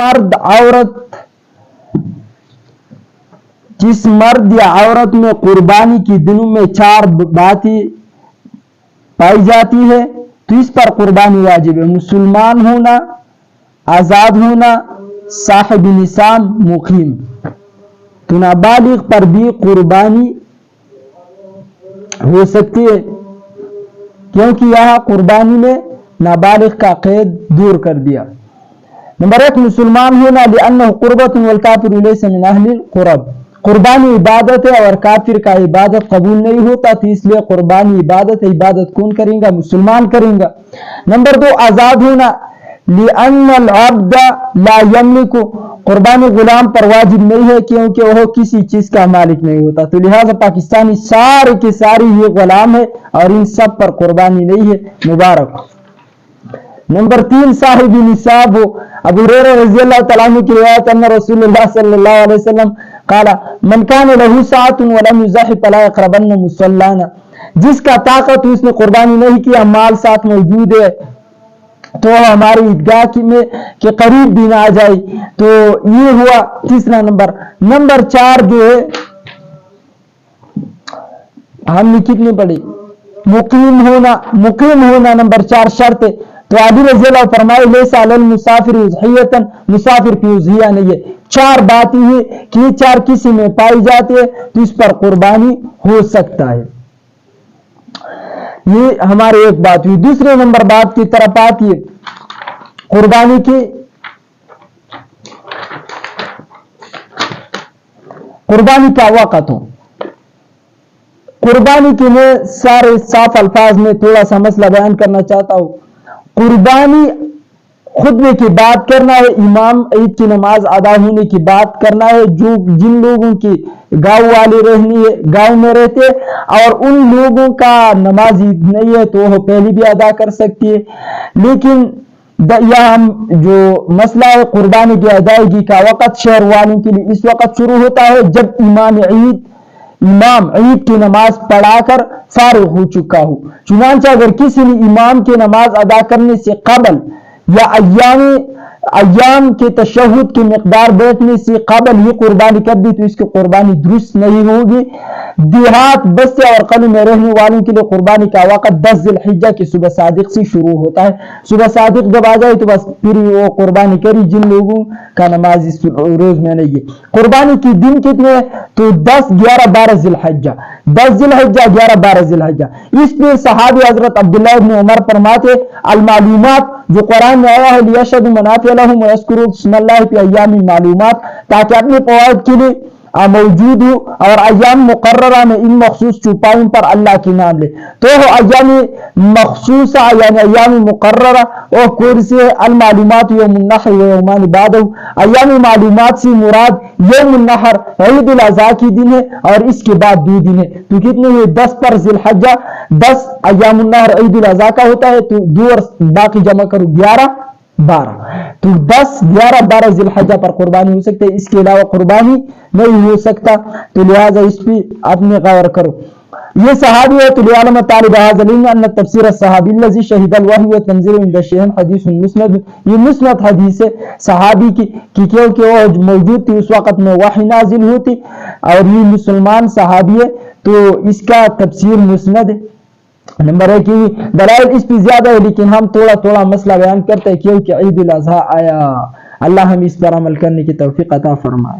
مرد عورت جس مرد یا عورت میں قربانی کی دنوں میں 4 باتیں پائی جاتی ہے تو اس پر قربانی واجب ہے: مسلمان ہونا، آزاد ہونا، صاحب نصاب، مقیم۔ تو نابالغ پر بھی قربانی ہو سکتی ہے، کیونکہ یہاں قربانی میں نابالغ کا قید دور کر دیا۔ نمبر 1، مسلمان ہونا، لأنه قربۃ والکافر لیس من اہل القرب۔ قربانی عبادت ہے اور کافر کا عبادت قبول نہیں ہوتا، تو اس لیے قربانی عبادت ہے، عبادت کون کریں گا؟ مسلمان کریں گا۔ نمبر 2، آزاد ہونا، لأن العبد لا یملک۔ قربانی غلام پر واجب نہیں ہے کیونکہ وہ کسی چیز کا مالک نہیں ہوتا، تو لہٰذا پاکستانی سارے کے سارے یہ غلام ہے اور ان سب پر قربانی نہیں ہے، مبارک۔ نمبر 3، صاحب نصاب ہو۔ ابو ہریرہ رضی اللہ تعالیٰ عنہ کی روایت ان رسول اللہ صلی اللہ علیہ وسلم قال من كان له ساعة ولم يزح فلا يقربن مصلانا۔ جس کا طاقت اس نے قربانی نہیں کیا، مال ساتھ موجود ہے، تو ہماری عیدگاہ میں کے قریب بھی نہ آ جائے۔ تو یہ ہوا تیسرا نمبر۔ نمبر 4 جو ہے ہم نے کتنی پڑھی؟ مقیم ہونا۔ مقیم ہونا نمبر 4 شرط ہے۔ تو علی رضی اللہ فرمائے لیسا علی المسافر اضحیۃ، مسافر کی اضحیہ نہیں ہے۔ 4 باتیں ہیں کہ یہ 4 کسی میں پائی جاتی ہے تو اس پر قربانی ہو سکتا ہے۔ یہ ہماری ایک بات ہوئی۔ دوسرے نمبر بات کی طرف آتی ہے قربانی کی قربانی کا وقت ہو۔ قربانی کے میں سارے صاف الفاظ میں تھوڑا سا مسئلہ بیان کرنا چاہتا ہوں۔ قربانی خطبے کی بات کرنا ہے، امام عید کی نماز ادا ہونے کی بات کرنا ہے، جو جن لوگوں کی گاؤں والے رہنی ہے گاؤں میں رہتے اور ان لوگوں کا نماز عید نہیں ہے تو وہ پہلی بھی ادا کر سکتی ہے۔ لیکن یہاں جو مسئلہ ہے قربانی کی ادائیگی کا وقت شہر والوں کے لیے اس وقت شروع ہوتا ہے جب امام عید کی نماز پڑھا کر فارغ ہو چکا ہو۔ چنانچہ اگر کسی نے امام کی نماز ادا کرنے سے قبل یا ایام کے تشہد کی مقدار بیٹھنے سے قبل یہ قربانی کر دی تو اس کی قربانی درست نہیں ہوگی۔ دیہات، بستے اور قلعوں میں رہنے والوں کے لیے قربانی کا وقت 10 ذی الحجہ کی صبح صادق سے شروع ہوتا ہے۔ صبح صادق جب آ جائے تو بس پھر وہ قربانی کری جن لوگوں کا نماز اس روز میں نہیں ہے۔ قربانی کی دن کتنے ہیں؟ تو 10، 11، 12 ذی الحجہ، 10 ذی الحجہ، 11، 12 ذی الحجہ۔ اس پہ صحابی حضرت عبداللہ ابن عمر فرماتے المعلومات جو قرآن میں آیا ہے لیشهدوا منافع لهم ويذكروا اسم الله في ایام معلومات، تاکہ اپنے فوائد کے لیے موجود ہو اور ایام مقررہ میں ان مخصوص چوپائوں پر اللہ کی نام لے۔ تو وہ ایام مخصوصہ یعنی ایام مقررہ وہ کون سے ہے؟ المعلومات یوم النحر و یومان بعدہ۔ ایام معلومات سے مراد یوم النحر عید الاضحیٰ کی دن ہے اور اس کے بعد 2 دن ہے۔ تو کتنے ہوئے؟ 10 پر ذی الحجہ، 10 ایام النحر عید الاضحیٰ کا ہوتا ہے تو 2 اور باقی جمع کرو 11، 12۔ تو 10، 11، 12 ذی الحجہ پر قربانی ہو سکتے، اس کے علاوہ قربانی نہیں ہو سکتا، تو لہٰذا اس پہ اپنے غور کرو۔ یہ صحابی ہے تو لعلم طالب هذا العلم ان تفسیر الصحابی الذي شهد الوحی والتنزيل عند الشيخ حدیث مسند۔ یہ مسند حدیث ہے صحابی کی کیونکہ وہ موجود تھی اس وقت میں وحی نازل ہوتی اور یہ مسلمان صحابی ہے تو اس کا تفسیر مسند ہے۔ نمبر 1 کی دلائل اس پہ زیادہ ہے لیکن ہم تھوڑا مسئلہ بیان کرتے ہیں کیونکہ عید الاضحیٰ آیا۔ اللہ ہم اس پر عمل کرنے کی توفیق عطا فرمائے۔